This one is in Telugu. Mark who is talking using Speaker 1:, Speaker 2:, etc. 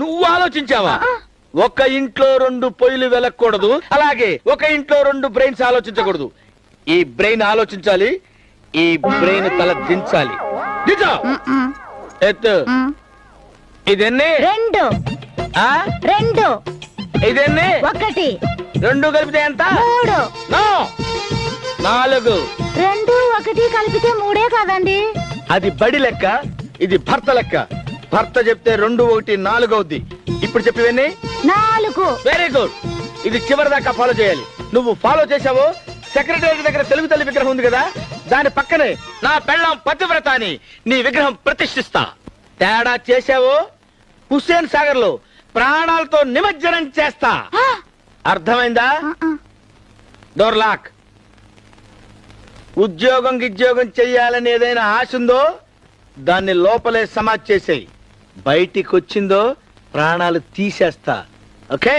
Speaker 1: నువ్వు ఆలోచించావా? ఒక ఇంట్లో 2 పొయ్యిలు వెలకూడదు, అలాగే ఒక ఇంట్లో 2 బ్రెయిన్స్ ఆలోచించకూడదు. ఈ బ్రెయిన్ ఆలోచించాలి, ఈ బ్రెయిన్ తల దించాలి. దించా ఎత్తు. ఇదెన్ని?
Speaker 2: 2 2
Speaker 1: ఇదెన్ని?
Speaker 2: 1
Speaker 1: 2 కలిపితే ఎంత?
Speaker 2: 3
Speaker 1: నో 4.
Speaker 2: 2 1 కలిపితే 3 కదండి.
Speaker 1: అది బడి లెక్క, ఇది భర్త లెక్క. భర్త చెప్తే 2 1 4 అవుద్ది. ఇప్పుడు చెప్పివన్నీ
Speaker 2: 4.
Speaker 1: Very good. ఇది చివరి దాకా ఫాలో చేయాలి. నువ్వు ఫాలో చేసావో సెక్రటరీ దగ్గర తెలుగు తల్లి విగ్రహం ఉంది కదా, దాని పక్కనే నా పెళ్ళాం పతివ్రత అని నీ విగ్రహం ప్రతిష్ఠిస్తా. తేడా చేసావో హుస్సేన్ సాగర్ లో ప్రాణాలతో నిమజ్జనం చేస్తా. అర్థమైందా? Door lock. ఉద్యోగం చెయ్యాలని ఏదైనా ఆశ ఉందో దాన్ని లోపలే సమాజ్ చేసేయి. బయటికి వచ్చిందో ప్రాణాలు తీసేస్తా. ఓకే?